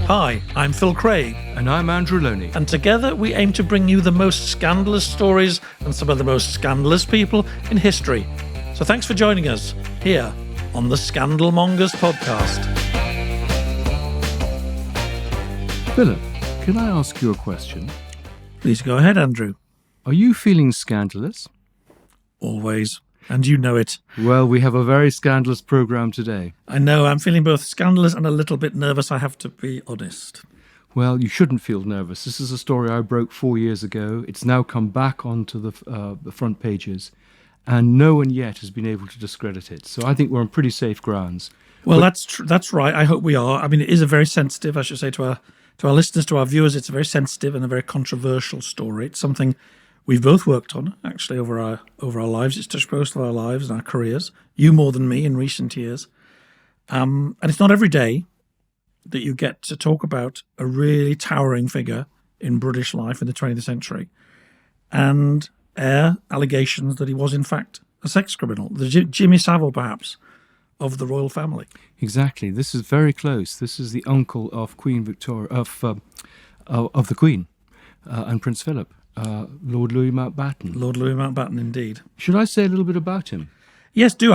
Hi, I'm Phil Craig. And I'm Andrew Loney. And together we aim to bring you the most scandalous stories and some of the most scandalous people in history. So thanks for joining us here on the Scandalmongers podcast. Philip, can I ask you a question? Please go ahead, Andrew. Are you feeling scandalous? Always. And you know it. Well, we have a very scandalous programme today. I know, I'm feeling both scandalous and a little bit nervous, I have to be honest. Well, you shouldn't feel nervous. This is a story I broke 4 years ago. It's now come back onto the front pages, and no one yet has been able to discredit it. So I think we're on pretty safe grounds. Well, that's right. I hope we are. I mean, it is a very sensitive, I should say, to our listeners, to our viewers, it's a very sensitive and a very controversial story. It's something we've both worked on, actually, over our lives. It's touched most of our lives and our careers. You more than me in recent years. And it's not every day that you get to talk about a really towering figure in British life in the 20th century and air allegations that he was, in fact, a sex criminal. The Jimmy Savile, perhaps, of the royal family. Exactly. This is very close. This is the uncle of Queen Victoria, of the Queen and Prince Philip. Lord Louis Mountbatten. Lord Louis Mountbatten, indeed. Should I say a little bit about him? Yes, do.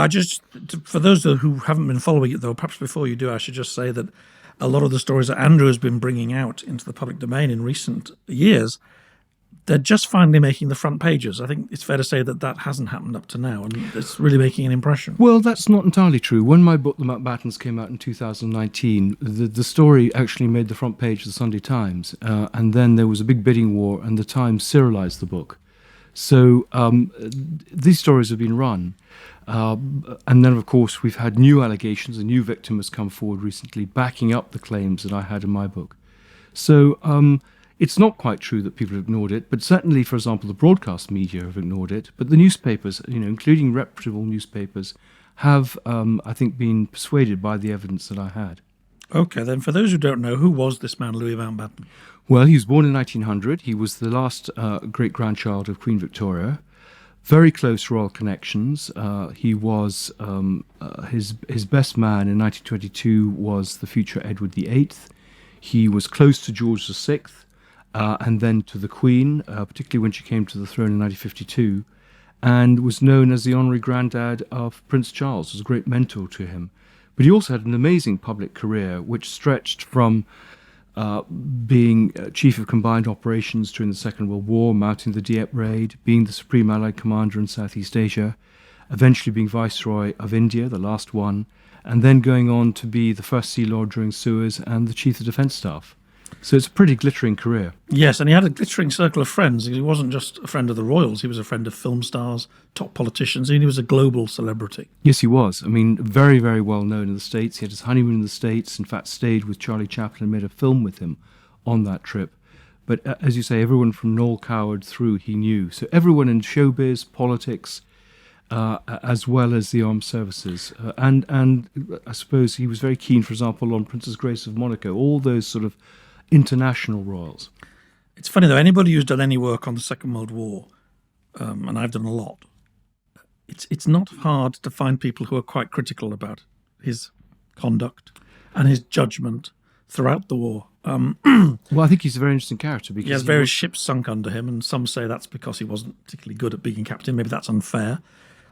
For those who haven't been following it, though, perhaps before you do, I should just say that a lot of the stories that Andrew has been bringing out into the public domain in recent years, they're just finally making the front pages. I think it's fair to say that hasn't happened up to now, and it's really making an impression. Well, that's not entirely true. When my book, The Mountbattens, came out in 2019, the story actually made the front page of the Sunday Times, and then there was a big bidding war, and the Times serialized the book. So these stories have been run. And then, of course, we've had new allegations. A new victim has come forward recently backing up the claims that I had in my book. So it's not quite true that people have ignored it, but certainly, for example, the broadcast media have ignored it. But the newspapers, including reputable newspapers, have, I think, been persuaded by the evidence that I had. Okay, then for those who don't know, who was this man, Louis Mountbatten? Well, he was born in 1900. He was the last great-grandchild of Queen Victoria. Very close royal connections. He was his best man in 1922 was the future Edward VIII. He was close to George VI, and then to the Queen, particularly when she came to the throne in 1952, and was known as the honorary granddad of Prince Charles. Was a great mentor to him. But he also had an amazing public career, which stretched from being Chief of Combined Operations during the Second World War, mounting the Dieppe raid, being the Supreme Allied Commander in Southeast Asia, eventually being Viceroy of India, the last one, and then going on to be the First Sea Lord during Suez and the Chief of Defence Staff. So it's a pretty glittering career. Yes, and he had a glittering circle of friends. He wasn't just a friend of the royals, he was a friend of film stars, top politicians, and he was a global celebrity. Yes, he was. I mean, very, very well known in the States. He had his honeymoon in the States, in fact, stayed with Charlie Chaplin and made a film with him on that trip. But as you say, everyone from Noel Coward through he knew. So everyone in showbiz, politics, as well as the armed services. And I suppose he was very keen, for example, on Princess Grace of Monaco, all those sort of international royals. It's funny, though, anybody who's done any work on the Second World War, and I've done a lot, it's not hard to find people who are quite critical about his conduct and his judgment throughout the war. Well, I think he's a very interesting character because he has various ships sunk under him, and some say that's because he wasn't particularly good at being captain. Maybe that's unfair.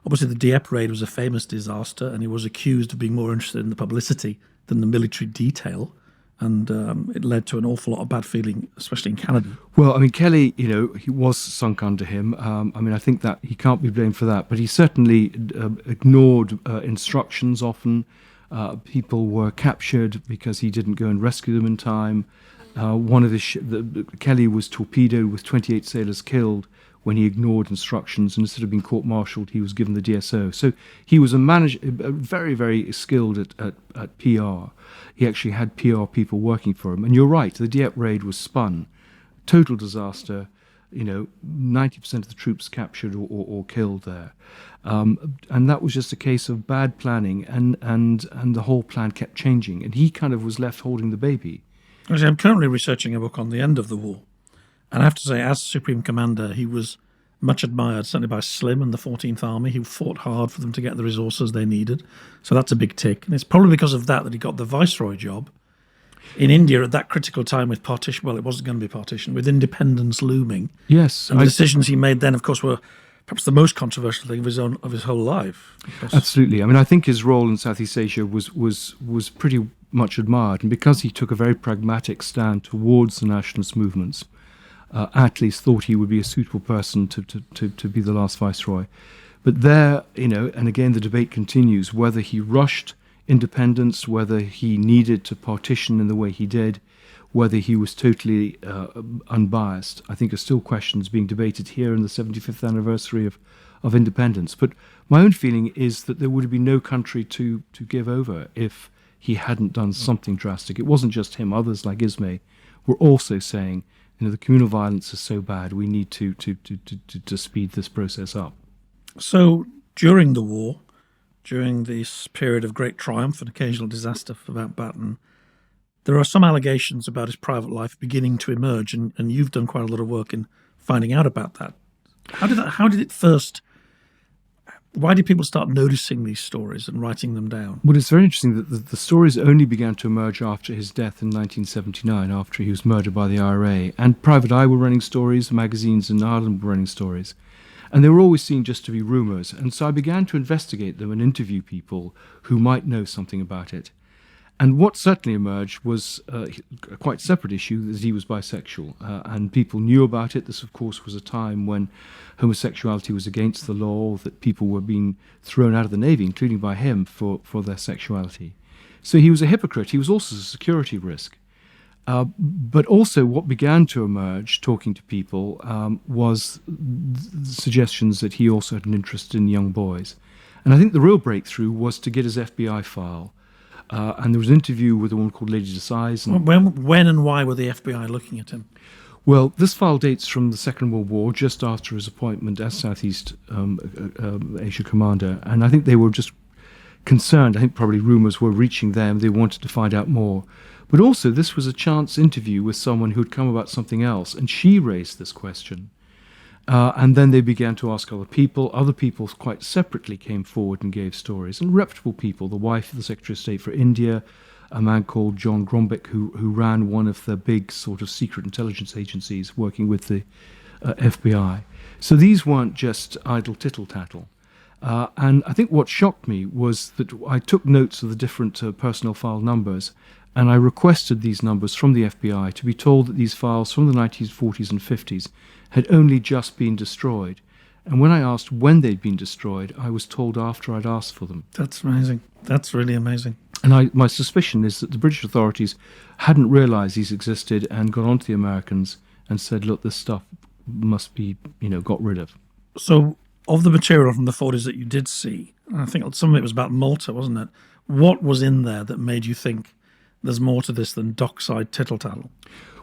Obviously, the Dieppe raid was a famous disaster, and he was accused of being more interested in the publicity than the military detail. And it led to an awful lot of bad feeling, especially in Canada. Well, I mean, Kelly, he was sunk under him. I think that he can't be blamed for that. But he certainly ignored instructions often. People were captured because he didn't go and rescue them in time. One of Kelly was torpedoed with 28 sailors killed when he ignored instructions, and instead of being court-martialed, he was given the DSO. So he was a manager, very, very skilled at PR. He actually had PR people working for him. And you're right, the Dieppe raid was spun. Total disaster. 90% of the troops captured or killed there. And that was just a case of bad planning, and the whole plan kept changing. And he kind of was left holding the baby. Actually, I'm currently researching a book on the end of the war. And I have to say, as Supreme Commander, he was much admired, certainly by Slim and the 14th Army, who fought hard for them to get the resources they needed. So that's a big tick. And it's probably because of that he got the Viceroy job. in India at that critical time with partition. Well, it wasn't going to be partition, with independence looming. Yes, And the decisions he made then, of course, were perhaps the most controversial thing of his whole life. absolutely. I mean, I think his role in Southeast Asia was pretty much admired, and because he took a very pragmatic stand towards the nationalist movements, Attlees thought he would be a suitable person to be the last viceroy. But there, and again the debate continues whether he rushed independence, whether he needed to partition in the way he did, whether he was totally unbiased, I think are still questions being debated here in the 75th anniversary of independence. But my own feeling is that there would have been no country to give over if he hadn't done something drastic. It wasn't just him. Others like Ismay were also saying, the communal violence is so bad, we need to speed this process up. So during the war, during this period of great triumph and occasional disaster for Mountbatten, there are some allegations about his private life beginning to emerge, and you've done quite a lot of work in finding out about that. How did it first? Why did people start noticing these stories and writing them down? Well, it's very interesting that the stories only began to emerge after his death in 1979, after he was murdered by the IRA. And Private Eye were running stories, magazines in Ireland were running stories. And they were always seen just to be rumours. And so I began to investigate them and interview people who might know something about it. And what certainly emerged was a quite separate issue, that he was bisexual. And people knew about it. This, of course, was a time when homosexuality was against the law, that people were being thrown out of the Navy, including by him, for their sexuality. So he was a hypocrite. He was also a security risk. But also what began to emerge, talking to people, was suggestions that he also had an interest in young boys. And I think the real breakthrough was to get his FBI file. And there was an interview with a woman called Lady Desais. When and why were the FBI looking at him? Well, this file dates from the Second World War, just after his appointment as Southeast Asia commander. And I think they were just concerned. I think probably rumours were reaching them. They wanted to find out more. But also, this was a chance interview with someone who had come about something else, and she raised this question. And then they began to ask other people. Other people quite separately came forward and gave stories, and reputable people, the wife of the Secretary of State for India, a man called John Grombeck, who ran one of the big sort of secret intelligence agencies working with the FBI. So these weren't just idle tittle-tattle. And I think what shocked me was that I took notes of the different personnel file numbers, and I requested these numbers from the FBI to be told that these files from the 1940s and 50s had only just been destroyed. And when I asked when they'd been destroyed, I was told after I'd asked for them. That's amazing. That's really amazing. And my suspicion is that the British authorities hadn't realised these existed and got on to the Americans and said, look, this stuff must be, got rid of. So of the material from the 40s that you did see, I think some of it was about Malta, wasn't it? What was in there that made you think there's more to this than dockside tittle-tattle?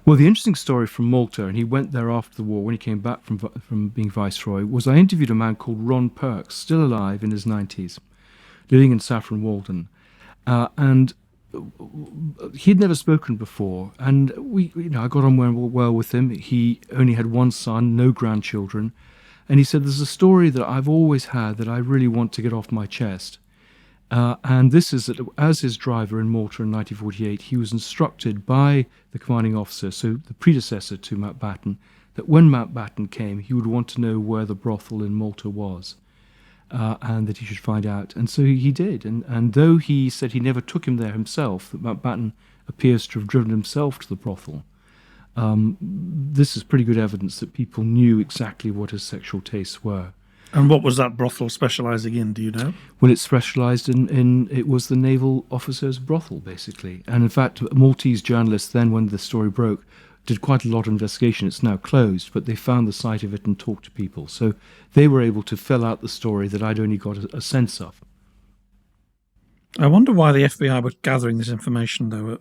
Well, the interesting story from Malta, and he went there after the war, when he came back from being viceroy, was I interviewed a man called Ron Perks, still alive in his 90s, living in Saffron Walden. And he'd never spoken before. And I got on well with him. He only had one son, no grandchildren. And he said, there's a story that I've always had that I really want to get off my chest. And this is that as his driver in Malta in 1948, he was instructed by the commanding officer, so the predecessor to Mountbatten, that when Mountbatten came, he would want to know where the brothel in Malta was, and that he should find out. And so he did. And though he said he never took him there himself, that Mountbatten appears to have driven himself to the brothel, this is pretty good evidence that people knew exactly what his sexual tastes were. And what was that brothel specialising in, do you know? Well, it specialised in it was the naval officers' brothel, basically. And in fact, Maltese journalists then, when the story broke, did quite a lot of investigation. It's now closed, but they found the site of it and talked to people. So they were able to fill out the story that I'd only got a sense of. I wonder why the FBI were gathering this information, though.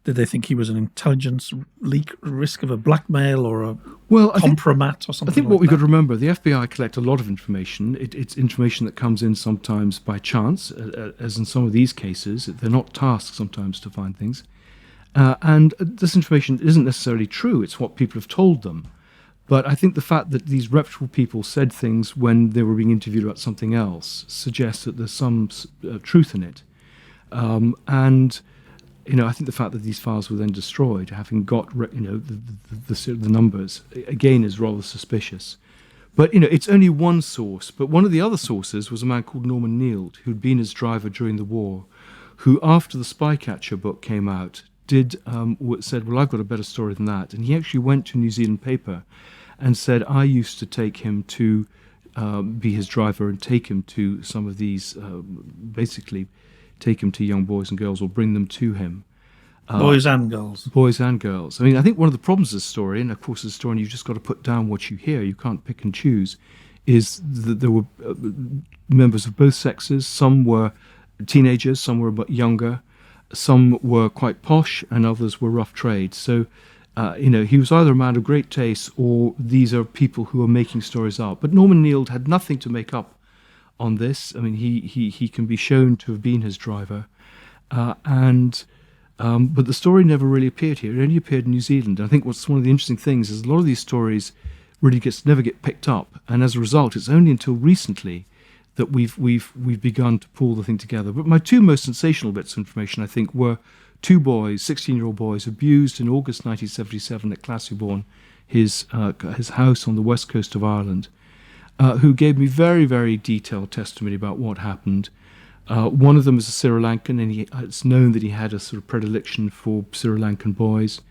Did they think he was an intelligence leak, risk of a blackmail or a compromat or something? I think what we've got to remember, the FBI collect a lot of information. It's information that comes in sometimes by chance, as in some of these cases. They're not tasked sometimes to find things. And this information isn't necessarily true. It's what people have told them. But I think the fact that these reputable people said things when they were being interviewed about something else suggests that there's some truth in it. And I think the fact that these files were then destroyed, having got the numbers, again is rather suspicious. But it's only one source. But one of the other sources was a man called Norman Neild, who'd been his driver during the war, who, after the Spycatcher book came out, said, "Well, I've got a better story than that." And he actually went to a New Zealand paper and said, "I used to take him to be his driver and take him to some of these, basically take him to young boys and girls or bring them to him." Boys and girls. Boys and girls. I mean, I think one of the problems of the story, and of course as a historian you've just got to put down what you hear, you can't pick and choose, is that there were members of both sexes. Some were teenagers, some were a bit younger, some were quite posh, and others were rough trade. So, he was either a man of great taste or these are people who are making stories up. But Norman Neild had nothing to make up on this. I mean, he can be shown to have been his driver. But the story never really appeared here. It only appeared in New Zealand. I think what's one of the interesting things is a lot of these stories really never get picked up. And as a result, it's only until recently that we've begun to pull the thing together. But my two most sensational bits of information, I think, were two boys, 16-year-old boys, abused in August 1977 at Classieborne, his house on the west coast of Ireland, who gave me very, very detailed testimony about what happened. One of them is a Sri Lankan, and it's known that he had a sort of predilection for Sri Lankan boys.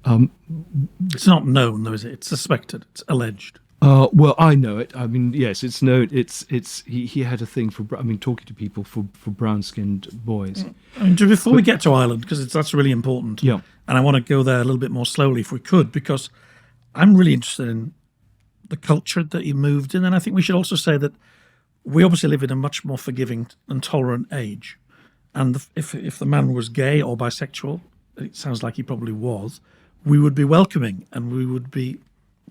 It's not known, though, is it? It's suspected. It's alleged. Well, I know it. I mean, yes, it's known. He had a thing for. I mean, talking to people for brown-skinned boys. I mean, before we get to Ireland, because that's really important. Yeah. And I want to go there a little bit more slowly, if we could, because I'm really interested in the culture that he moved in, and I think we should also say that we obviously live in a much more forgiving and tolerant age. And if the man was gay or bisexual, it sounds like he probably was, we would be welcoming, and we would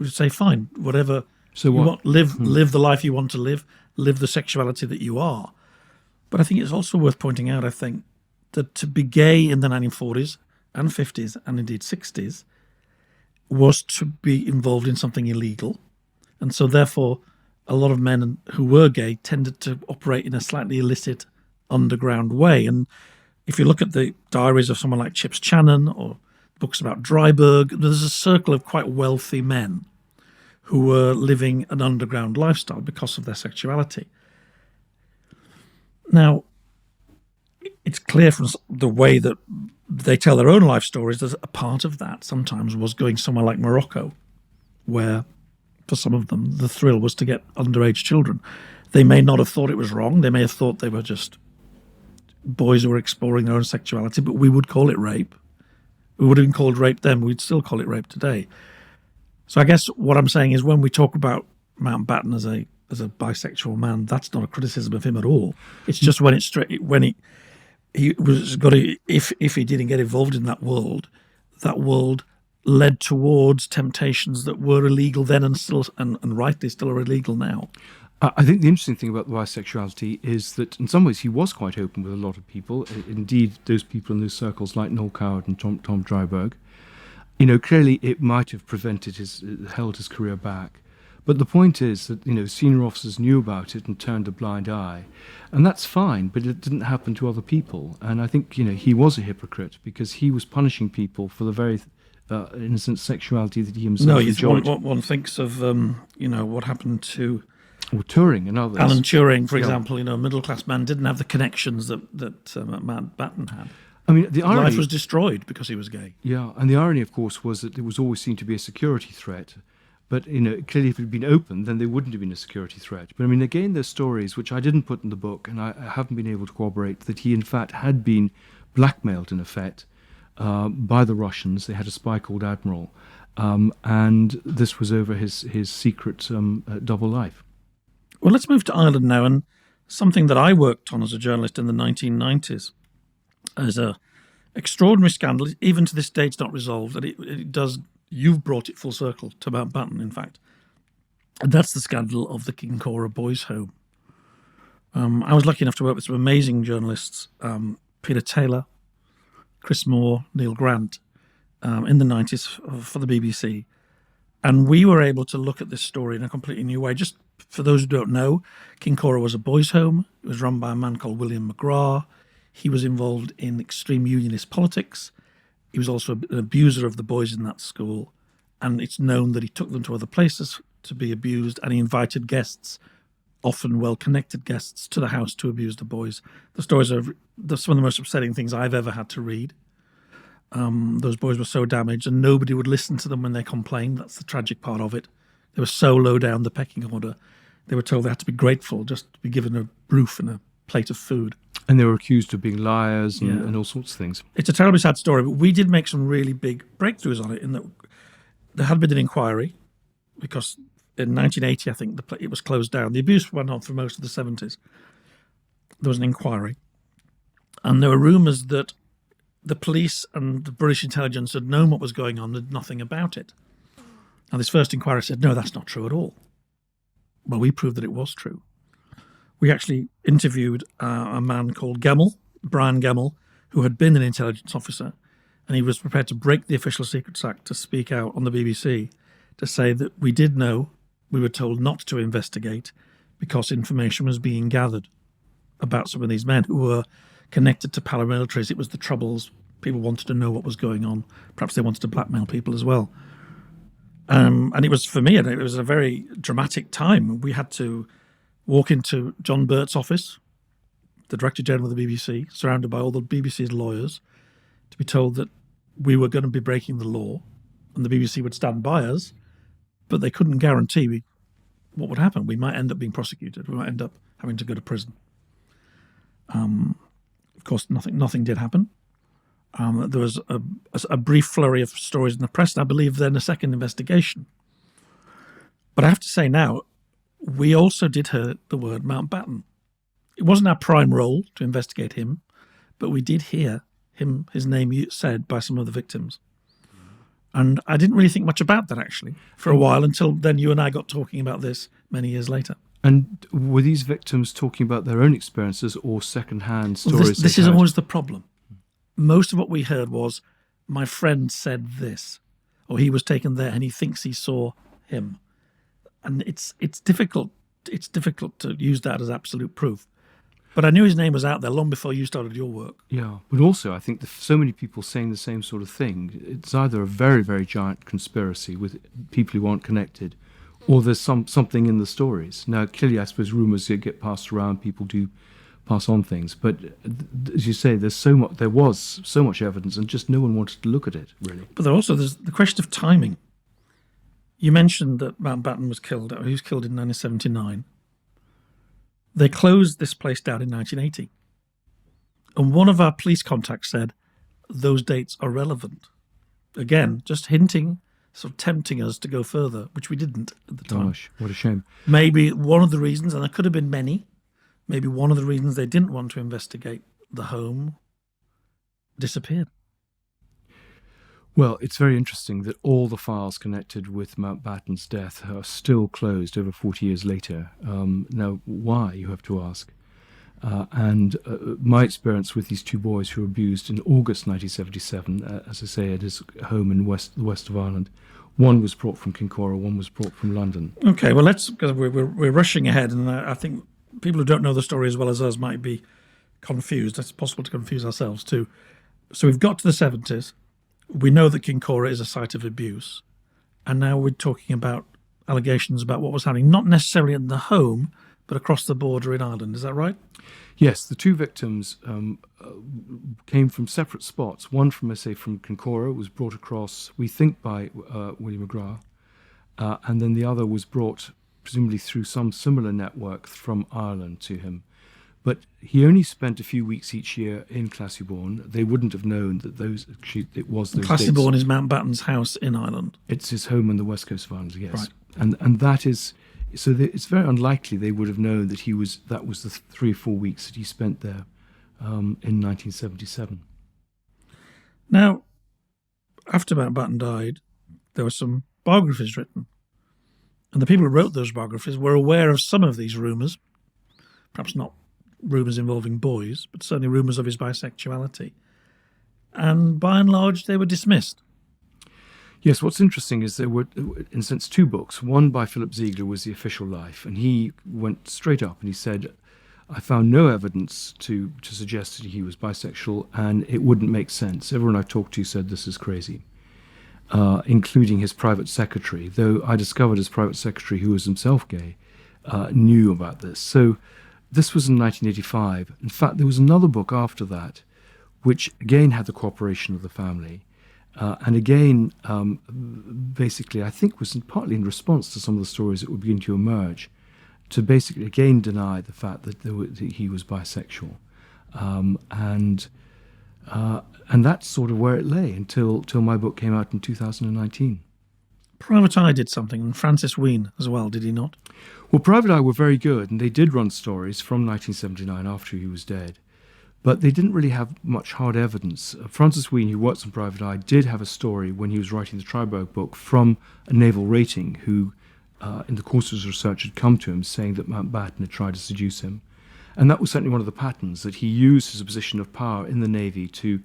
say, fine, whatever so you what? want, live the life you want to live the sexuality that you are. But I think it's also worth pointing out, I think, that to be gay in the 1940s and 50s and indeed 60s was to be involved in something illegal. And so therefore, a lot of men who were gay tended to operate in a slightly illicit underground way. And if you look at the diaries of someone like Chips Channon or books about Dryburgh, there's a circle of quite wealthy men who were living an underground lifestyle because of their sexuality. Now, it's clear from the way that they tell their own life stories that a part of that sometimes was going somewhere like Morocco, where for some of them the thrill was to get underage children. They may not have thought it was wrong. They may have thought they were just boys who were exploring their own sexuality, but we would call it rape. We would have been called rape then. We'd still call it rape today. So I guess what I'm saying is when we talk about Mountbatten as a bisexual man, that's not a criticism of him at all. It's just when he was got to, if he didn't get involved in that world led towards temptations that were illegal then and rightly still are illegal now. I think the interesting thing about the bisexuality is that in some ways he was quite open with a lot of people. Indeed, those people in those circles like Noel Coward and Tom Dryburgh. Clearly it might have held his career back. But the point is that, senior officers knew about it and turned a blind eye. And that's fine, but it didn't happen to other people. And I think, he was a hypocrite because he was punishing people for the very innocent sexuality that he himself enjoyed. One thinks of, what happened to or Turing and others. Alan Turing, for example, a middle-class man didn't have the connections that Mountbatten had. I mean, the irony, life was destroyed because he was gay. Yeah, and the irony, of course, was that it was always seen to be a security threat. But, clearly if it had been open, then they wouldn't have been a security threat. But, I mean, again, there's stories, which I didn't put in the book, and I haven't been able to corroborate, that he, in fact, had been blackmailed, in effect, by the Russians. They had a spy called Admiral, and this was over his secret double life. Well, let's move to Ireland now, and something that I worked on as a journalist in the 1990s as a extraordinary scandal, even to this day it's not resolved, and it does. You've brought it full circle to Mountbatten, in fact. And that's the scandal of the Kincora boys' home. I was lucky enough to work with some amazing journalists, Peter Taylor, Chris Moore, Neil Grant, in the 90s for the BBC. And we were able to look at this story in a completely new way. Just for those who don't know, Kincora was a boys' home. It was run by a man called William McGrath. He was involved in extreme unionist politics. He was also an abuser of the boys in that school. And it's known that he took them to other places to be abused, and he invited guests, often well-connected guests, to the house to abuse the boys. The stories are some of the most upsetting things I've ever had to read. Those boys were so damaged, and nobody would listen to them when they complained. That's the tragic part of it. They were so low down the pecking order. They were told they had to be grateful just to be given a roof and a plate of food. And they were accused of being liars and all sorts of things. It's a terribly sad story, but we did make some really big breakthroughs on it, in that there had been an inquiry, because in 1980, I think, it was closed down. The abuse went on for most of the 70s. There was an inquiry. And there were rumours that the police and the British intelligence had known what was going on, did nothing about it. And this first inquiry said, no, that's not true at all. Well, we proved that it was true. We actually interviewed a man called Brian Gemmell, who had been an intelligence officer, and he was prepared to break the Official Secrets Act to speak out on the BBC to say that we did know, we were told not to investigate because information was being gathered about some of these men who were connected to paramilitaries. It was the Troubles. People wanted to know what was going on. Perhaps they wanted to blackmail people as well. And it was, for me, it was a very dramatic time. We had to walk into John Birt's office, the Director General of the BBC, surrounded by all the BBC's lawyers, to be told that we were going to be breaking the law and the BBC would stand by us, but they couldn't guarantee what would happen. We might end up being prosecuted. We might end up having to go to prison. Of course, nothing did happen. There was a brief flurry of stories in the press, and I believe then a second investigation. But I have to say now, we also did hear the word Mountbatten. It wasn't our prime role to investigate him, but we did hear his name said by some of the victims. And I didn't really think much about that, actually, for a while, until then you and I got talking about this many years later. And were these victims talking about their own experiences or second-hand stories? This is always the problem. Most of what we heard was, my friend said this, or he was taken there and he thinks he saw him. And it's difficult. It's difficult to use that as absolute proof. But I knew his name was out there long before you started your work. Yeah, but also I think so many people saying the same sort of thing. It's either a very, very giant conspiracy with people who aren't connected, or there's something in the stories. Now, clearly, I suppose rumours get passed around. People do pass on things, but as you say, there was so much evidence, and just no one wanted to look at it, really. But there's the question of timing. You mentioned that Mountbatten was killed. He was killed in 1979. They closed this place down in 1980. And one of our police contacts said, those dates are relevant. Again, just hinting, sort of tempting us to go further, which we didn't at the time. Gosh, what a shame. Maybe one of the reasons, and there could have been many, maybe one of the reasons they didn't want to investigate the home disappeared. Well, it's very interesting that all the files connected with Mountbatten's death are still closed over 40 years later. Now, why, you have to ask? My experience with these two boys who were abused in August 1977, as I say, at his home in the west of Ireland, one was brought from Kincora, one was brought from London. Okay, well, because we're rushing ahead, and I think people who don't know the story as well as us might be confused. It's possible to confuse ourselves too. So we've got to the 70s. We know that Kincora is a site of abuse, and now we're talking about allegations about what was happening, not necessarily in the home, but across the border in Ireland. Is that right? Yes, the two victims came from separate spots. One from Kincora was brought across, we think, by William McGrath, and then the other was brought, presumably through some similar network, from Ireland to him. But he only spent a few weeks each year in Classieborne. They wouldn't have known that it was those dates. Classieborne is Mountbatten's house in Ireland. It's his home on the west coast of Ireland, yes. Right. And that is, so it's very unlikely they would have known that that was the 3 or 4 weeks that he spent there in 1977. Now, after Mountbatten died, there were some biographies written. And the people who wrote those biographies were aware of some of these rumours, perhaps not rumours involving boys, but certainly rumours of his bisexuality. And by and large, they were dismissed. Yes, what's interesting is there were, in a sense, 2 books. One by Philip Ziegler was The Official Life, and he went straight up and he said, I found no evidence to suggest that he was bisexual, and it wouldn't make sense. Everyone I talked to said this is crazy, including his private secretary, though I discovered his private secretary, who was himself gay, knew about this. So this was in 1985. In fact, there was another book after that, which again had the cooperation of the family. And again, basically, I think was partly in response to some of the stories that were beginning to emerge, to basically again deny the fact that he was bisexual. And that's sort of where it lay until my book came out in 2019. Private Eye did something, and Francis Wheen as well, did he not? Well, Private Eye were very good, and they did run stories from 1979 after he was dead. But they didn't really have much hard evidence. Francis Wheen, who works on Private Eye, did have a story when he was writing the Triberg book from a naval rating who, in the course of his research, had come to him saying that Mountbatten had tried to seduce him. And that was certainly one of the patterns, that he used his position of power in the Navy to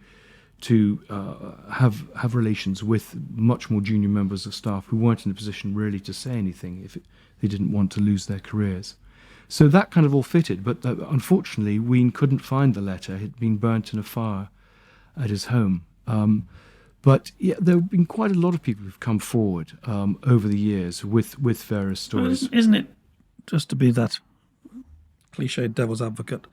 have relations with much more junior members of staff who weren't in a position really to say anything if they didn't want to lose their careers. So that kind of all fitted, but unfortunately, Wheen couldn't find the letter. It had been burnt in a fire at his home. But yeah, there have been quite a lot of people who've come forward over the years with various stories. Isn't it, just to be that cliched devil's advocate,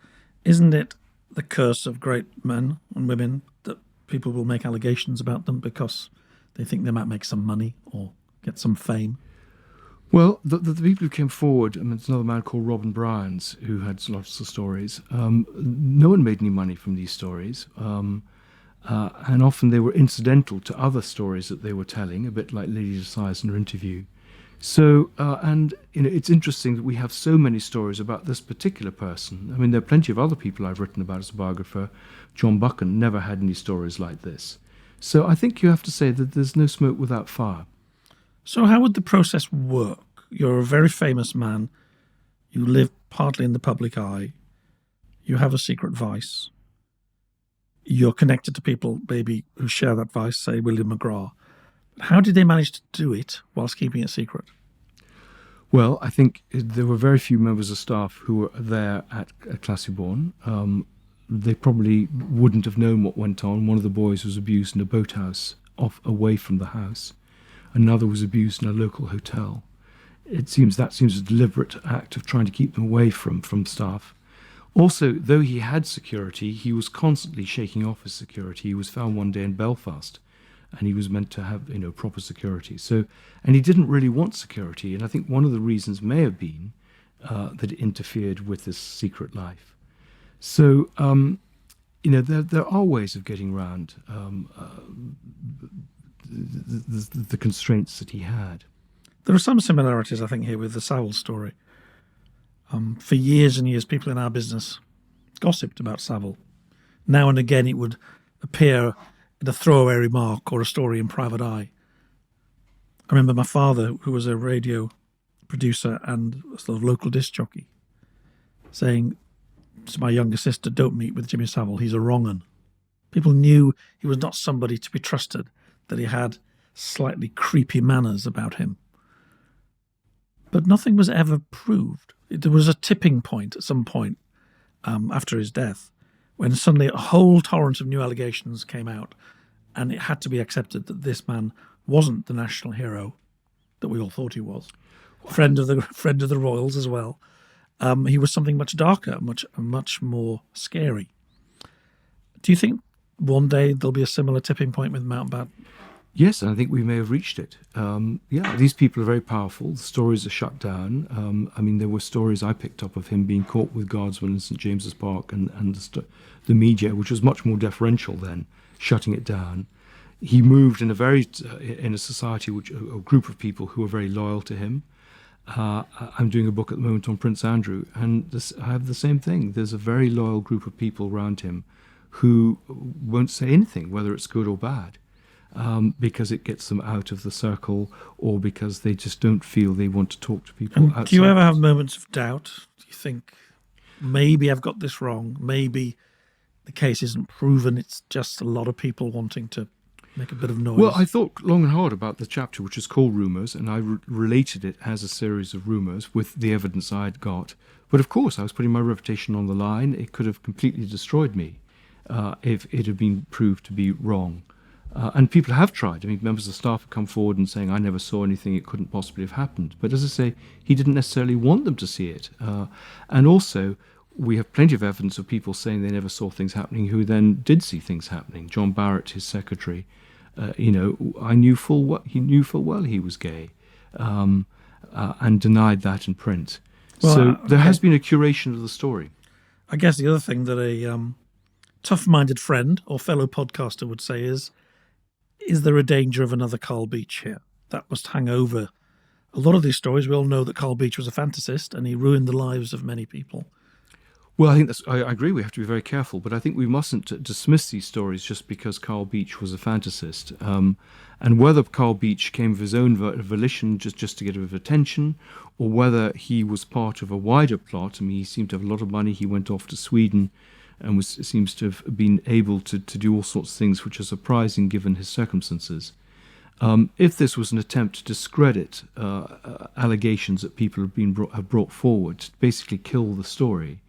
isn't it the curse of great men and women that people will make allegations about them because they think they might make some money or get some fame? Well, the people who came forward, I mean, there's another man called Robin Bryans who had lots of stories. No one made any money from these stories, and often they were incidental to other stories that they were telling, a bit like Lady Desires in her interview. So, and it's interesting that we have so many stories about this particular person. I mean, there are plenty of other people I've written about as a biographer. John Buchan never had any stories like this. So I think you have to say that there's no smoke without fire. So how would the process work? You're a very famous man. You live partly in the public eye. You have a secret vice. You're connected to people maybe who share that vice, say William McGraw. How did they manage to do it whilst keeping it secret? Well, I think there were very few members of staff who were there at Classieborne. They probably wouldn't have known what went on. One of the boys was abused in a boathouse away from the house. Another was abused in a local hotel. That seems a deliberate act of trying to keep them away from staff. Also, though he had security, he was constantly shaking off his security. He was found one day in Belfast, and he was meant to have proper security. So, and he didn't really want security, and I think one of the reasons may have been that it interfered with his secret life. So, there are ways of getting around the constraints that he had. There are some similarities, I think, here with the Savile story. For years and years, people in our business gossiped about Savile. Now and again, it would appear in a throwaway remark or a story in Private Eye. I remember my father, who was a radio producer and a sort of local disc jockey, saying to my younger sister, "Don't meet with Jimmy Savile, he's a wrong 'un." People knew he was not somebody to be trusted, that he had slightly creepy manners about him. But nothing was ever proved. There was a tipping point at some point after his death when suddenly a whole torrent of new allegations came out, and it had to be accepted that this man wasn't the national hero that we all thought he was. Friend of the royals as well. He was something much darker, much more scary. Do you think one day there'll be a similar tipping point with Mountbatten? Yes, and I think we may have reached it. These people are very powerful. The stories are shut down. There were stories I picked up of him being caught with guardsmen in St James's Park, and the media, which was much more deferential then, shutting it down. He moved in a society, a group of people who were very loyal to him. I'm doing a book at the moment on Prince Andrew, and I have the same thing. There's a very loyal group of people around him who won't say anything, whether it's good or bad. Because it gets them out of the circle, or because they just don't feel they want to talk to people outside. Do you ever have moments of doubt? Do you think, maybe I've got this wrong, maybe the case isn't proven, it's just a lot of people wanting to make a bit of noise? Well, I thought long and hard about the chapter, which is called Rumours, and I related it as a series of rumours with the evidence I'd got. But of course, I was putting my reputation on the line. It could have completely destroyed me if it had been proved to be wrong. And people have tried. I mean, members of staff have come forward and saying, I never saw anything, it couldn't possibly have happened. But as I say, he didn't necessarily want them to see it. And also, we have plenty of evidence of people saying they never saw things happening who then did see things happening. John Barrett, his secretary, I knew full well he was gay, and denied that in print. Well, so there has been a curation of the story. I guess the other thing that a tough-minded friend or fellow podcaster would say is there a danger of another Carl Beech here? That must hang over a lot of these stories. We all know that Carl Beech was a fantasist and he ruined the lives of many people. Well, I think I agree. We have to be very careful, but I think we mustn't dismiss these stories just because Carl Beech was a fantasist. And whether Carl Beech came of his own volition just to get a bit of attention, or whether he was part of a wider plot. I mean, he seemed to have a lot of money. He went off to Sweden and seems to have been able to do all sorts of things which are surprising given his circumstances. If this was an attempt to discredit allegations that people have brought forward, to basically kill the story,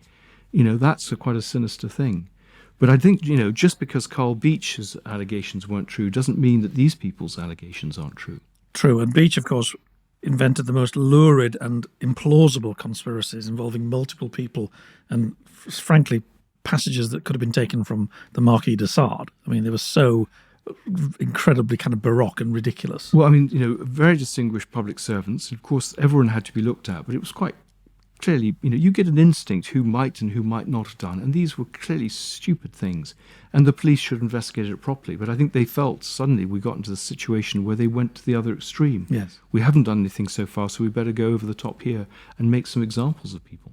that's quite a sinister thing. But I think, just because Carl Beech's allegations weren't true doesn't mean that these people's allegations aren't true. True. And Beech, of course, invented the most lurid and implausible conspiracies involving multiple people and, frankly, passages that could have been taken from the Marquis de Sade. I mean, they were so incredibly kind of baroque and ridiculous. Well, I mean, very distinguished public servants. Of course, everyone had to be looked at, but it was quite clearly, you get an instinct who might and who might not have done, and these were clearly stupid things, and the police should investigate it properly. But I think they felt suddenly we got into the situation where they went to the other extreme. Yes. We haven't done anything so far, so we better go over the top here and make some examples of people.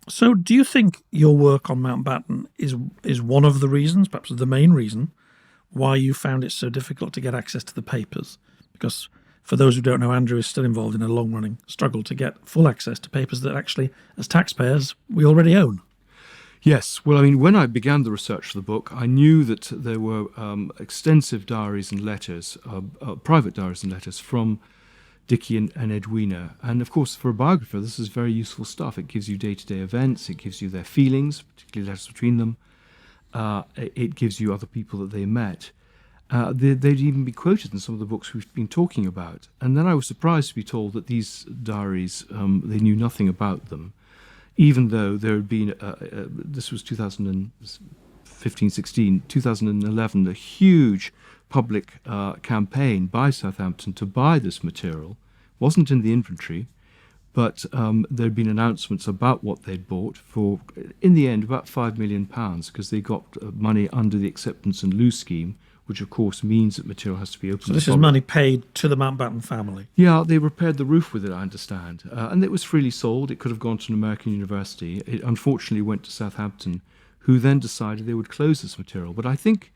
So do you think your work on Mountbatten is one of the reasons, perhaps the main reason, why you found it so difficult to get access to the papers? Because for those who don't know, Andrew is still involved in a long-running struggle to get full access to papers that actually, as taxpayers, we already own. Yes. Well, I mean, when I began the research for the book, I knew that there were extensive diaries and letters, private diaries and letters from Dickie and Edwina. And of course, for a biographer, this is very useful stuff. It gives you day-to-day events. It gives you their feelings, particularly letters between them. It gives you other people that they met. They'd even be quoted in some of the books we've been talking about. And then I was surprised to be told that these diaries, they knew nothing about them, even though there had been, this was 2015-16, 2011, a huge public campaign by Southampton to buy this material. Wasn't in the inventory, but there had been announcements about what they'd bought for, in the end, about £5 million, because they got money under the acceptance and lieu scheme, which of course means that material has to be open. So this is money paid to the Mountbatten family? Yeah, they repaired the roof with it, I understand. And it was freely sold. It could have gone to an American university. It unfortunately went to Southampton, who then decided they would close this material. But I think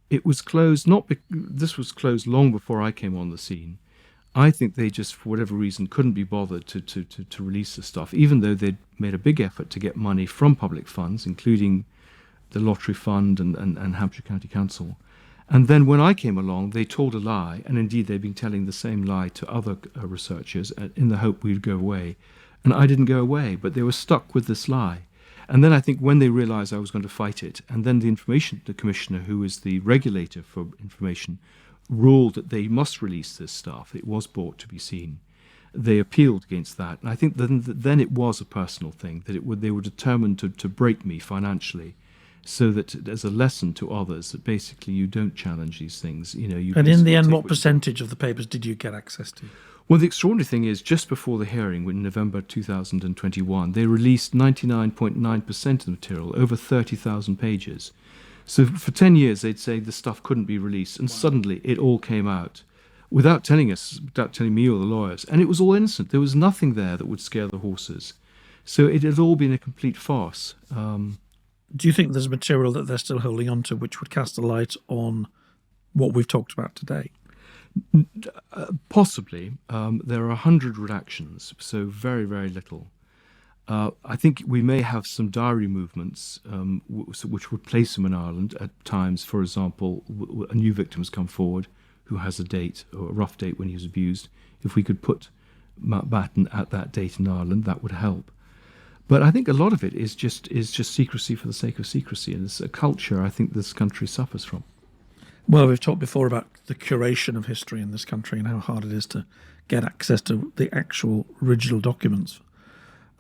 it was closed, this was closed long before I came on the scene. I think they just, for whatever reason, couldn't be bothered to release the stuff, even though they'd made a big effort to get money from public funds, including the Lottery Fund and Hampshire County Council. And then when I came along, they told a lie, and indeed they've been telling the same lie to other researchers in the hope we'd go away. And I didn't go away, but they were stuck with this lie. And then I think when they realized I was going to fight it, and then the commissioner, who is the regulator for information, ruled that they must release this stuff. It was bought to be seen. They appealed against that. And I think then it was a personal thing, that they were determined to break me financially, so that as a lesson to others that basically you don't challenge these things. And in the end, what percentage of the papers did you get access to? Well, the extraordinary thing is, just before the hearing, in November 2021, they released 99.9% of the material, over 30,000 pages. So for 10 years, they'd say the stuff couldn't be released, and suddenly it all came out without telling me or the lawyers. And it was all innocent. There was nothing there that would scare the horses. So it had all been a complete farce. Do you think there's material that they're still holding on to which would cast a light on what we've talked about today? Possibly. There are 100 redactions, so very, very little. I think we may have some diary movements which would place him in Ireland at times. For example, a new victim has come forward who has a date, or a rough date when he was abused. If we could put Mountbatten at that date in Ireland, that would help. But I think a lot of it is just secrecy for the sake of secrecy, and it's a culture I think this country suffers from. Well, we've talked before about the curation of history in this country and how hard it is to get access to the actual original documents.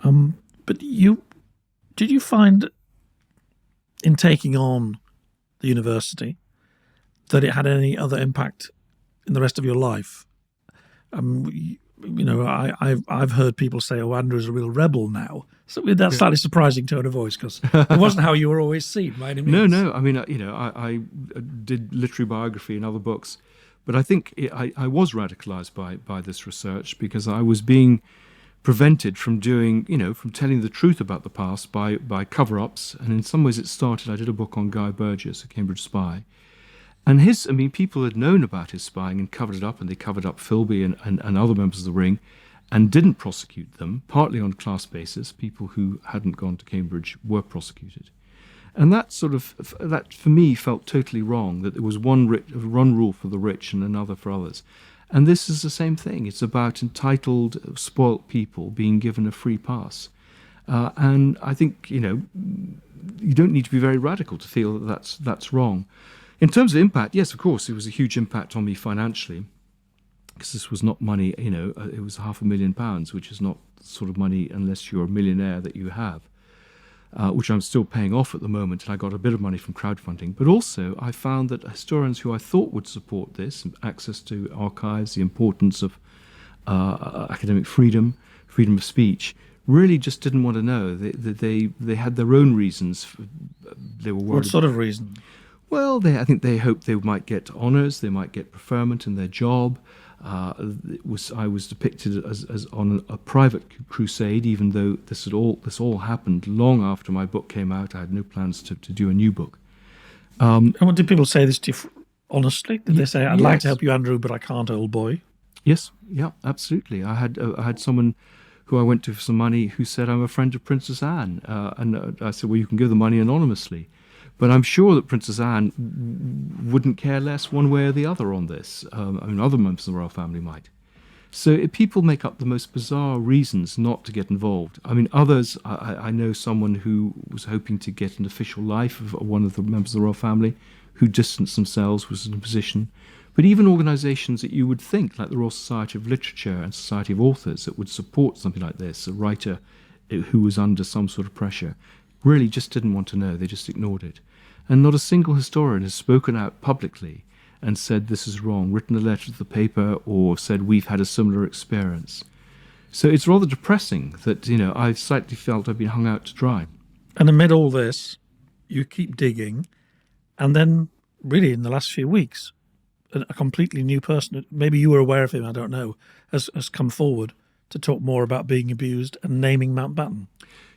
But did you find in taking on the university that it had any other impact in the rest of your life? I've heard people say, "Oh, Andrew's a real rebel now." So that's slightly surprising tone of voice, because it wasn't how you were always seen by any means. No. I mean, I did literary biography and other books, but I think I was radicalized by this research, because I was being prevented from from telling the truth about the past by cover-ups. And in some ways it started, I did a book on Guy Burgess, a Cambridge spy. And people had known about his spying and covered it up, and they covered up Philby and other members of the Ring and didn't prosecute them, partly on class basis. People who hadn't gone to Cambridge were prosecuted. And that for me felt totally wrong, that there was one rule for the rich and another for others. And this is the same thing. It's about entitled, spoilt people being given a free pass. And I think, you don't need to be very radical to feel that that's wrong. In terms of impact, yes, of course, it was a huge impact on me financially, because this was not money, it was £500,000, which is not the sort of money, unless you're a millionaire, that you have, which I'm still paying off at the moment, and I got a bit of money from crowdfunding. But also, I found that historians who I thought would support this, access to archives, the importance of academic freedom of speech, really just didn't want to know. They had their own reasons. They were worried. What sort of reason? Well, I think they hoped they might get honours, they might get preferment in their job. I was depicted as on a private crusade, even though this all happened long after my book came out. I had no plans to do a new book. And what did people say this to you honestly? Did they say, "I'd like to help you, Andrew, but I can't, old boy"? Yes, yeah, absolutely. I had someone who I went to for some money who said, "I'm a friend of Princess Anne," and I said, "Well, you can give the money anonymously." But I'm sure that Princess Anne wouldn't care less one way or the other on this. Other members of the royal family might. So people make up the most bizarre reasons not to get involved. Others, I know someone who was hoping to get an official life of one of the members of the royal family, who distanced themselves, was in a position. But even organisations that you would think, like the Royal Society of Literature and Society of Authors, that would support something like this, a writer who was under some sort of pressure, really just didn't want to know. They just ignored it. And not a single historian has spoken out publicly and said this is wrong, written a letter to the paper, or said we've had a similar experience. So it's rather depressing that, I've slightly felt I've been hung out to dry. And amid all this, you keep digging, and then really in the last few weeks, a completely new person, maybe you were aware of him, I don't know, has come forward to talk more about being abused and naming Mountbatten.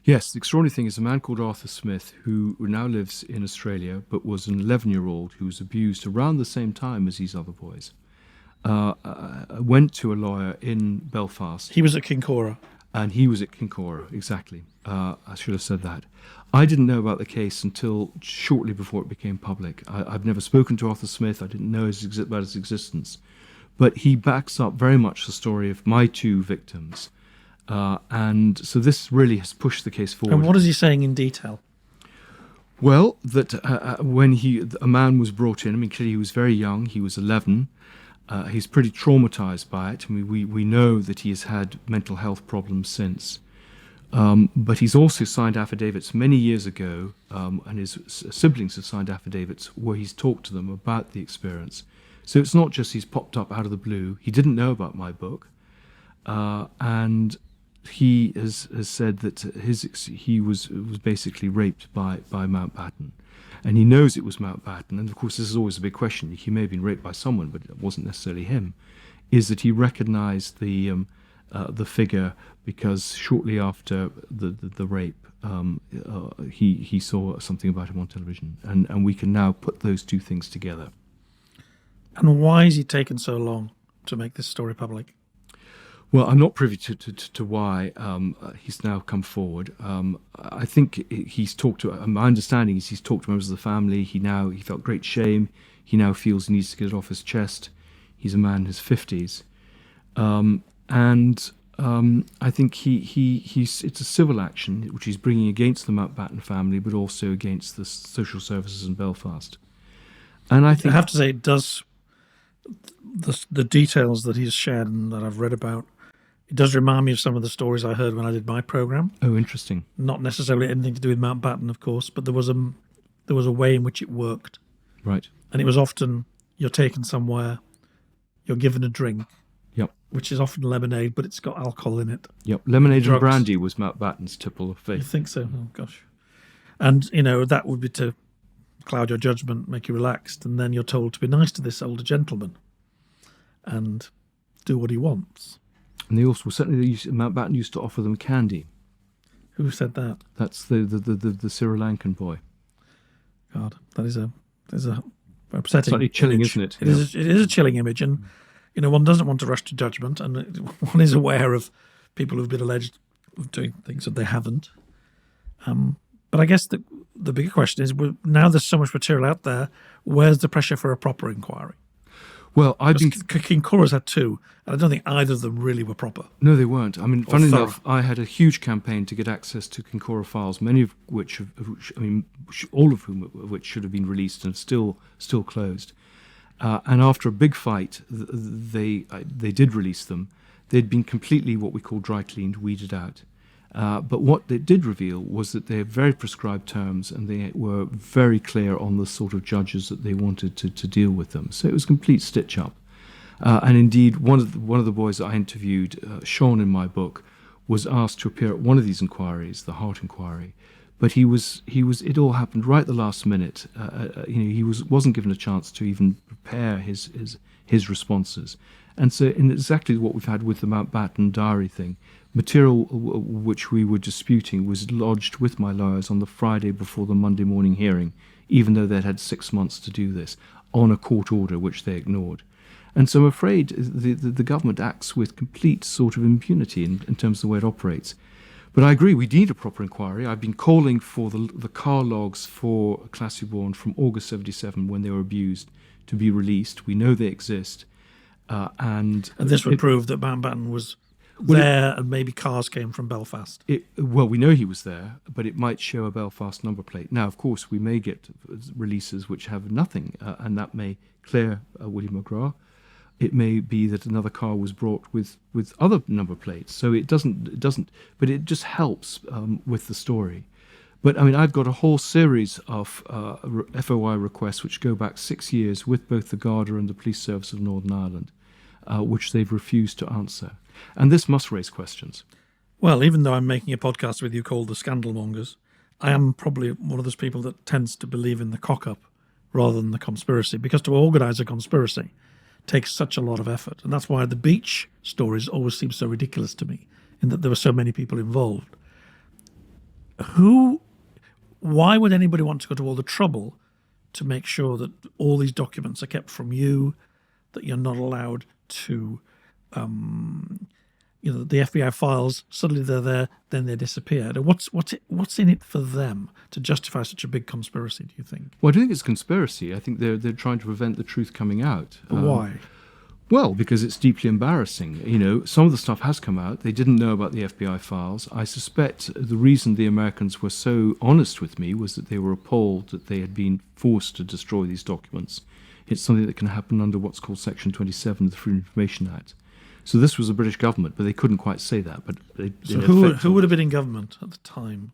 Yes, the extraordinary thing is a man called Arthur Smith, who now lives in Australia, but was an 11-year-old who was abused around the same time as these other boys. Went to a lawyer in Belfast. He was at Kincora. And he was at Kincora, exactly. I should have said that. I didn't know about the case until shortly before it became public. I've never spoken to Arthur Smith. I didn't know about his existence. But he backs up very much the story of my two victims. And so this really has pushed the case forward. And what is he saying in detail? Well, that when a man was brought in, clearly he was very young, he was 11, he's pretty traumatized by it. We know that he has had mental health problems since. But he's also signed affidavits many years ago, and his siblings have signed affidavits where he's talked to them about the experience. So it's not just he's popped up out of the blue. He didn't know about my book. And he has said that he was basically raped by Mountbatten, and he knows it was Mountbatten. And of course, this is always a big question. He may have been raped by someone, but it wasn't necessarily him. Is that he recognised the figure because shortly after the rape, he saw something about him on television, and we can now put those two things together. And why has he taken so long to make this story public? Well, I'm not privy to why he's now come forward. I think he's talked to, my understanding is he's talked to members of the family. He felt great shame. He now feels he needs to get it off his chest. He's a man in his 50s. And I think it's a civil action which he's bringing against the Mountbatten family, but also against the social services in Belfast. And I think I have to say, it does the details that he's shared and that I've read about. It does remind me of some of the stories I heard when I did my program. oh, interesting. Not necessarily anything to do with Mountbatten, of course, but there was a way in which it worked, Right. and it was often you're taken somewhere, you're given a drink, Yep. which is often lemonade, but it's got alcohol in it. Yep. Lemonade Drugs. and brandy was Mountbatten's tipple of You faith. think so? Oh gosh, and that would be to cloud your judgment, make you relaxed, and then you're told to be nice to this older gentleman and do what he wants. And Mountbatten used to offer them candy. Who said that? That's the Sri Lankan boy. God, that is a upsetting. Slightly chilling, image. isn't it? It is a chilling image, and one doesn't want to rush to judgment, and one is aware of people who've been alleged of doing things that they haven't. But I guess the bigger question is, now there's so much material out there, where's the pressure for a proper inquiry? Well, I've been... Kincora's had two, and I don't think either of them really were proper. No, they weren't. I mean, funny thorough. enough, I had a huge campaign to get access to Kincora files, many of which, all of which should have been released and still closed. And after a big fight, they did release them. They'd been completely what we call dry cleaned, weeded out. But what they did reveal was that they're very prescribed terms, and they were very clear on the sort of judges that they wanted to deal with them. So it was a complete stitch up. And indeed, one of the boys that I interviewed, Sean in my book, was asked to appear at one of these inquiries, the Hart inquiry, but he was. It all happened right at the last minute. He wasn't given a chance to even prepare his responses. And so, in exactly what we've had with the Mountbatten diary thing, material which we were disputing was lodged with my lawyers on the Friday before the Monday morning hearing, even though they'd had 6 months to do this, on a court order which they ignored. And so I'm afraid the government acts with complete sort of impunity in terms of the way it operates. But I agree, we need a proper inquiry. I've been calling for the car logs for Classy-Born from August 1977 when they were abused to be released. We know they exist. And this would prove that Mountbatten was there, and maybe cars came from Belfast. Well, we know he was there, but it might show a Belfast number plate. Now, of course, we may get releases which have nothing, and that may clear William McGrath. It may be that another car was brought with other number plates. So it doesn't, but it just helps with the story. But I mean, I've got a whole series of FOI requests which go back 6 years with both the Garda and the Police Service of Northern Ireland, which they've refused to answer. And this must raise questions. Well, even though I'm making a podcast with you called The Scandalmongers, I am probably one of those people that tends to believe in the cock-up rather than the conspiracy, because to organise a conspiracy takes such a lot of effort. And that's why the beach stories always seem so ridiculous to me, in that there were so many people involved. Why would anybody want to go to all the trouble to make sure that all these documents are kept from you, that you're not allowed to, the FBI files, suddenly they're there, then they disappeared? What's in it for them to justify such a big conspiracy, do you think? Well, I don't think it's a conspiracy. I think they're trying to prevent the truth coming out. But why? Well, because it's deeply embarrassing. Some of the stuff has come out. They didn't know about the FBI files. I suspect the reason the Americans were so honest with me was that they were appalled that they had been forced to destroy these documents. It's something that can happen under what's called Section 27 of the Freedom of Information Act. So this was the British government, but they couldn't quite say that. But so who would have been in government at the time?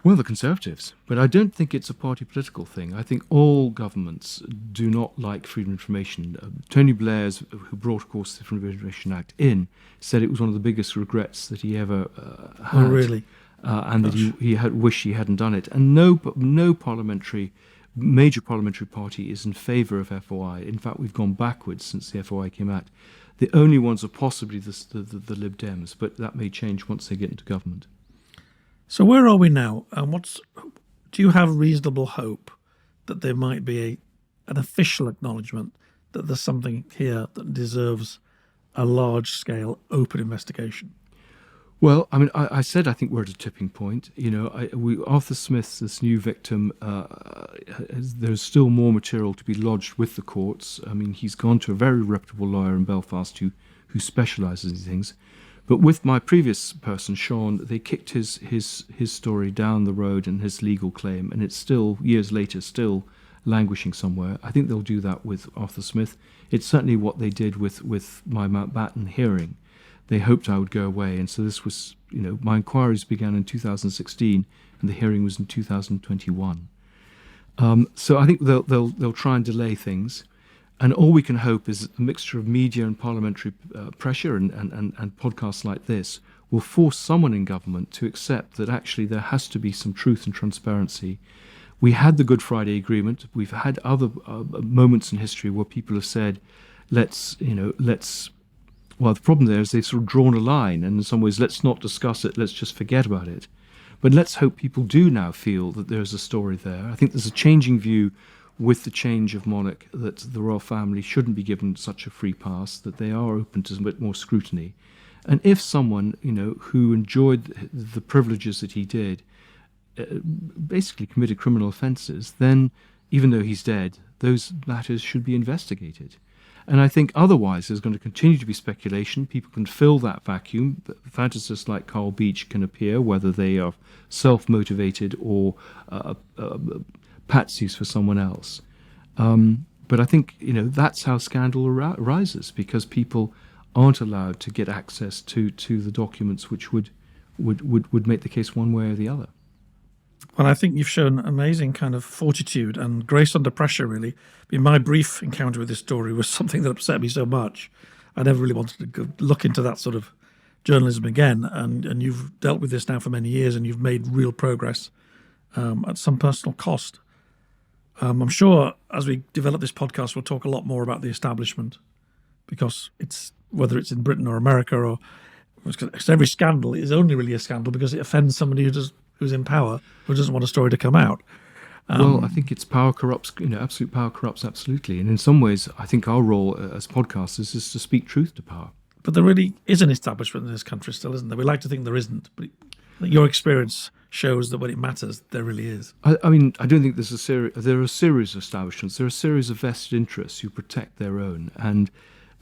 Well, the Conservatives. But I don't think it's a party political thing. I think all governments do not like freedom of information. Tony Blair, who brought, of course, the Freedom of Information Act in, said it was one of the biggest regrets that he ever had. Oh, really? And that he had wished he hadn't done it. And no major parliamentary party is in favour of FOI. In fact, we've gone backwards since the FOI came out. The only ones are possibly the Lib Dems, but that may change once they get into government. So where are we now? And do you have reasonable hope that there might be an official acknowledgement that there's something here that deserves a large-scale open investigation? Well, I mean, I said I think we're at a tipping point. Arthur Smith, this new victim, there's still more material to be lodged with the courts. I mean, he's gone to a very reputable lawyer in Belfast who specialises in these things. But with my previous person, Sean, they kicked his story down the road and his legal claim, and it's still, years later, still languishing somewhere. I think they'll do that with Arthur Smith. It's certainly what they did with my Mountbatten hearing. They hoped I would go away, and so this was, my inquiries began in 2016, and the hearing was in 2021. So I think they'll try and delay things, and all we can hope is that the mixture of media and parliamentary pressure and podcasts like this will force someone in government to accept that actually there has to be some truth and transparency. We had the Good Friday Agreement. We've had other moments in history where people have said, well, the problem there is they've sort of drawn a line, and in some ways, let's not discuss it, let's just forget about it. But let's hope people do now feel that there's a story there. I think there's a changing view with the change of monarch that the royal family shouldn't be given such a free pass, that they are open to a bit more scrutiny. And if someone, who enjoyed the privileges that he did, basically committed criminal offences, then, even though he's dead, those matters should be investigated. And I think otherwise there's going to continue to be speculation. People can fill that vacuum. Fantasists like Carl Beech can appear, whether they are self-motivated or patsies for someone else. But I think, that's how scandal arises, because people aren't allowed to get access to the documents which would make the case one way or the other. Well, I think you've shown amazing kind of fortitude and grace under pressure, really. I mean, my brief encounter with this story was something that upset me so much. I never really wanted to go look into that sort of journalism again. And you've dealt with this now for many years, and you've made real progress at some personal cost. I'm sure as we develop this podcast, we'll talk a lot more about the establishment, because whether it's in Britain or America, or because every scandal is only really a scandal because it offends somebody who's in power, who doesn't want a story to come out. Well, I think it's power corrupts, absolute power corrupts absolutely. And in some ways, I think our role as podcasters is to speak truth to power. But there really is an establishment in this country still, isn't there? We like to think there isn't, but your experience shows that when it matters, there really is. I mean, I don't think there are a series of establishments. There are a series of vested interests who protect their own. And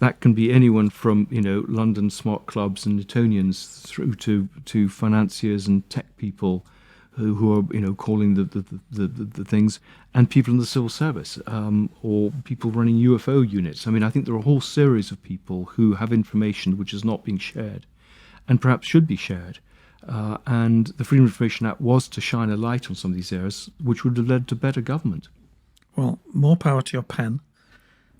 that can be anyone from, London smart clubs and Etonians through to financiers and tech people who are, calling the things, and people in the civil service, or people running UFO units. I mean, I think there are a whole series of people who have information which is not being shared, and perhaps should be shared. And the Freedom of Information Act was to shine a light on some of these areas, which would have led to better government. Well, more power to your pen.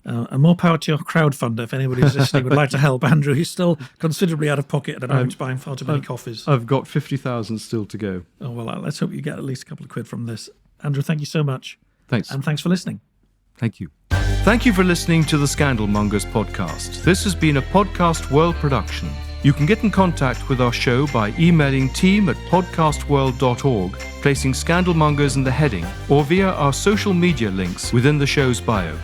And more power to your crowdfunder if anybody's listening would like to help. Andrew, he's still considerably out of pocket at home, buying far too many coffees. I've got 50,000 still to go. Oh, well, let's hope you get at least a couple of quid from this. Andrew, thank you so much. Thanks. And thanks for listening. Thank you. Thank you for listening to the Scandalmongers podcast. This has been a Podcast World production. You can get in contact with our show by emailing team@podcastworld.org, placing Scandalmongers in the heading, or via our social media links within the show's bio.